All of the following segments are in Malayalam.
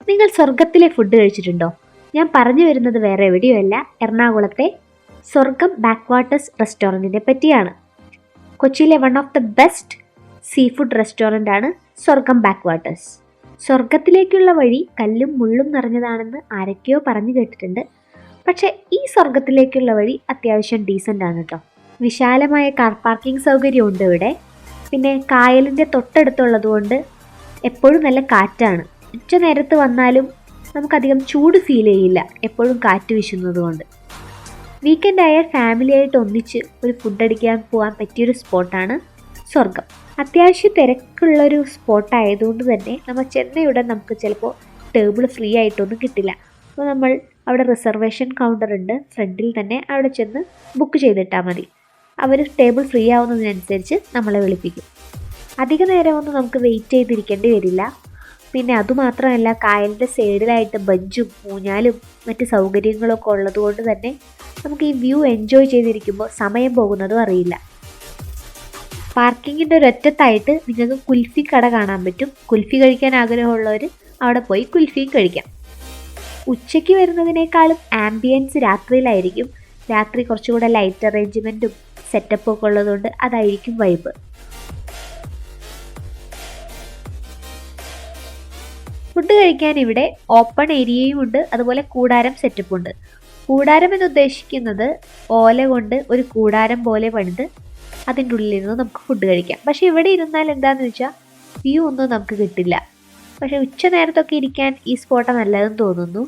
നിങ്ങൾ സ്വർഗത്തിലെ ഫുഡ് കഴിച്ചിട്ടുണ്ടോ? ഞാൻ പറഞ്ഞു വരുന്നത് വേറെ എവിടെയുമല്ല, എറണാകുളത്തെ സ്വർഗം ബാക്ക് വാട്ടേഴ്സ് റെസ്റ്റോറൻറ്റിനെ പറ്റിയാണ്. കൊച്ചിയിലെ one of the best sea food restaurant ആണ് സ്വർഗം ബാക്ക് വാട്ടേഴ്സ്. സ്വർഗത്തിലേക്കുള്ള വഴി കല്ലും മുള്ളും നിറഞ്ഞതാണെന്ന് ആരൊക്കെയോ പറഞ്ഞു കേട്ടിട്ടുണ്ട്. പക്ഷേ ഈ സ്വർഗത്തിലേക്കുള്ള വഴി അത്യാവശ്യം ഡീസൻ്റ് ആണ് കേട്ടോ. വിശാലമായ കാർ പാർക്കിംഗ് സൗകര്യമുണ്ട് ഇവിടെ. പിന്നെ കായലിൻ്റെ തൊട്ടടുത്തുള്ളത് കൊണ്ട് എപ്പോഴും നല്ല കാറ്റാണ്. ഉച്ച നേരത്ത് വന്നാലും നമുക്കധികം ചൂട് ഫീൽ ചെയ്യില്ല, എപ്പോഴും കാറ്റ് വീശുന്നത് കൊണ്ട്. വീക്കെൻഡ് ആയാൽ ഫാമിലിയായിട്ട് ഒന്നിച്ച് ഒരു ഫുഡ് അടിക്കാൻ പോകാൻ പറ്റിയൊരു സ്പോട്ടാണ് സ്വർഗം. അത്യാവശ്യം തിരക്കുള്ളൊരു സ്പോട്ടായതുകൊണ്ട് തന്നെ നമ്മൾ ചെന്നയുടൻ നമുക്ക് ചിലപ്പോൾ ടേബിൾ ഫ്രീ ആയിട്ടൊന്നും കിട്ടില്ല. അപ്പോൾ നമ്മൾ അവിടെ റിസർവേഷൻ കൗണ്ടർ ഉണ്ട് ഫ്രണ്ടിൽ തന്നെ, അവിടെ ചെന്ന് ബുക്ക് ചെയ്തിട്ടാൽ മതി. അവർ ടേബിൾ ഫ്രീ ആവുന്നതിനനുസരിച്ച് നമ്മളെ വിളിപ്പിക്കും. അധിക നേരമൊന്നും നമുക്ക് വെയിറ്റ് ചെയ്തിരിക്കേണ്ടി വരില്ല. പിന്നെ അതുമാത്രമല്ല, കായലിൻ്റെ സൈഡിലായിട്ട് ബഞ്ചും ഊഞ്ഞാലും മറ്റ് സൗകര്യങ്ങളൊക്കെ ഉള്ളതുകൊണ്ട് തന്നെ നമുക്ക് ഈ വ്യൂ എൻജോയ് ചെയ്തിരിക്കുമ്പോൾ സമയം പോകുന്നതും അറിയില്ല. പാർക്കിങ്ങിൻ്റെ ഒരൊറ്റത്തായിട്ട് നിങ്ങൾക്ക് കുൽഫി കട കാണാൻ പറ്റും. കുൽഫി കഴിക്കാൻ ആഗ്രഹമുള്ളവർ അവിടെ പോയി കുൽഫിയും കഴിക്കാം. ഉച്ചയ്ക്ക് വരുന്നതിനേക്കാളും ആംബിയൻസ് രാത്രിയിലായിരിക്കും. രാത്രി കുറച്ചുകൂടെ ലൈറ്റ് അറേഞ്ച്മെൻറ്റും സെറ്റപ്പും ഒക്കെ ഉള്ളതുകൊണ്ട് അതായിരിക്കും വൈബ്. ഫുഡ് കഴിക്കാൻ ഇവിടെ ഓപ്പൺ ഏരിയയും ഉണ്ട്, അതുപോലെ കൂടാരം സെറ്റപ്പും ഉണ്ട്. കൂടാരം എന്ന് ഉദ്ദേശിക്കുന്നത് ഓല കൊണ്ട് ഒരു കൂടാരം പോലെ പണിത് അതിൻ്റെ ഉള്ളിൽ നിന്ന് നമുക്ക് ഫുഡ് കഴിക്കാം. പക്ഷേ ഇവിടെ ഇരുന്നാൽ എന്താണെന്ന് വെച്ചാൽ വ്യൂ ഒന്നും നമുക്ക് കിട്ടില്ല. പക്ഷേ ഉച്ച നേരത്തൊക്കെ ഇരിക്കാൻ ഈ സ്പോട്ട് നല്ലതെന്ന് തോന്നുന്നു.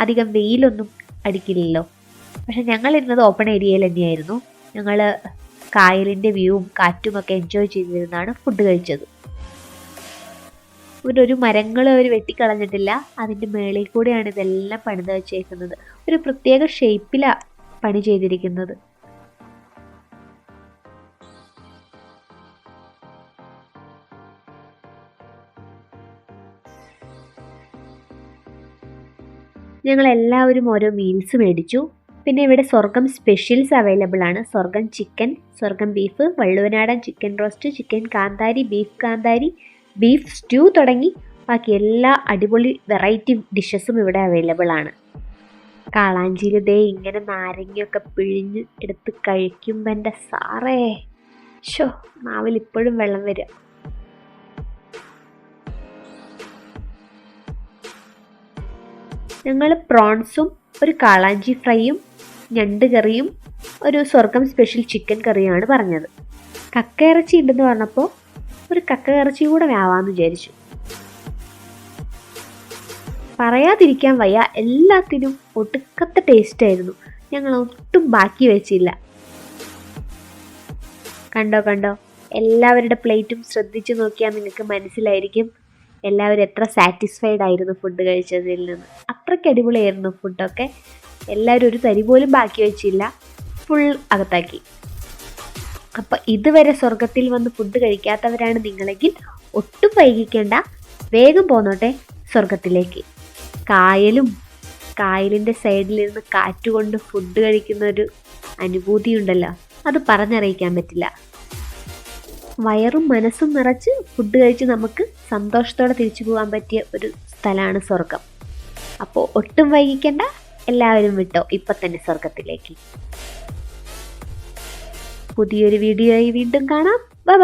അധികം വെയിലൊന്നും അടിക്കില്ലല്ലോ. പക്ഷെ ഞങ്ങൾ ഇരുന്നത് ഓപ്പൺ ഏരിയയിൽ തന്നെയായിരുന്നു. ഞങ്ങൾ കായലിൻ്റെ വ്യൂവും കാറ്റുമൊക്കെ എൻജോയ് ചെയ്തിരുന്നാണ് ഫുഡ് കഴിച്ചത്. ഒരു മരങ്ങൾ അവർ വെട്ടിക്കളഞ്ഞിട്ടില്ല, അതിൻ്റെ മേളിൽ കൂടെയാണ് ഇതെല്ലാം പണിത് വെച്ചേക്കുന്നത്. ഒരു പ്രത്യേക ഷേപ്പിലാണ് പണി ചെയ്തിരിക്കുന്നത്. ഞങ്ങളെല്ലാവരും ഓരോ മീൽസ് മേടിച്ചു. പിന്നെ ഇവിടെ സ്വർഗം സ്പെഷ്യൽസ് അവൈലബിൾ ആണ്. സ്വർഗം ചിക്കൻ, സ്വർഗം ബീഫ്, വള്ളുവനാടൻ ചിക്കൻ റോസ്റ്റ്, ചിക്കൻ കാന്താരി, ബീഫ് സ്റ്റൂ തുടങ്ങി ബാക്കി എല്ലാ അടിപൊളി വെറൈറ്റി ഡിഷസും ഇവിടെ അവൈലബിൾ ആണ്. കാളാഞ്ചിയിൽ ദേ ഇങ്ങനെ നാരങ്ങയൊക്കെ പിഴിഞ്ഞ് എടുത്ത് കഴിക്കുമ്പോൾ എൻ്റെ സാറേ നാവിൽ ഇപ്പോഴും വെള്ളം വരിക. ഞങ്ങൾ പ്രോൺസും ഒരു കാളാഞ്ചി ഫ്രൈയും ഞണ്ട് കറിയും ഒരു സ്വർഗം സ്പെഷ്യൽ ചിക്കൻ കറിയുമാണ് പറഞ്ഞത്. കക്ക ഇറച്ചി ഉണ്ടെന്ന് പറഞ്ഞപ്പോൾ ഒരു കക്ക ഇറച്ചി കൂടെ ആവാമെന്ന് വിചാരിച്ചു. പറയാതിരിക്കാൻ വയ്യ, എല്ലാത്തിനും ഒടുക്കത്തെ ടേസ്റ്റ് ആയിരുന്നു. ഞങ്ങൾ ഒട്ടും ബാക്കി വെച്ചില്ല. കണ്ടോ എല്ലാവരുടെ പ്ലേറ്റും ശ്രദ്ധിച്ചു നോക്കിയാൽ നിങ്ങൾക്ക് മനസ്സിലായിരിക്കും എല്ലാവരും എത്ര സാറ്റിസ്ഫൈഡ് ആയിരുന്നു ഫുഡ് കഴിച്ചതിൽ നിന്ന്. അത്രയ്ക്ക് അടിപൊളിയായിരുന്നു ഫുഡൊക്കെ. എല്ലാവരും ഒരു തരി പോലും ബാക്കി വെച്ചില്ല, ഫുൾ അകത്താക്കി. അപ്പം ഇതുവരെ സ്വർഗത്തിൽ വന്ന് ഫുഡ് കഴിക്കാത്തവരാണ് നിങ്ങളെങ്കിൽ ഒട്ടും വൈകിക്കേണ്ട, വേഗം പോന്നോട്ടെ സ്വർഗത്തിലേക്ക്. കായലിൻ്റെ സൈഡിലിരുന്ന് കാറ്റുകൊണ്ട് ഫുഡ് കഴിക്കുന്ന ഒരു അനുഭൂതി ഉണ്ടല്ലോ, അത് പറഞ്ഞറിയിക്കാൻ പറ്റില്ല. വയറും മനസ്സും നിറച്ച് ഫുഡ് കഴിച്ച് നമുക്ക് സന്തോഷത്തോടെ തിരിച്ചു പോകാൻ പറ്റിയ ഒരു സ്ഥലമാണ് സ്വർഗം. അപ്പോൾ ഒട്ടും വൈകിക്കേണ്ട, എല്ലാവരും വിട്ടോ ഇപ്പം തന്നെ സ്വർഗത്തിലേക്ക്. പുതിയൊരു വീഡിയോയിൽ വീണ്ടും കാണാം. ബൈ.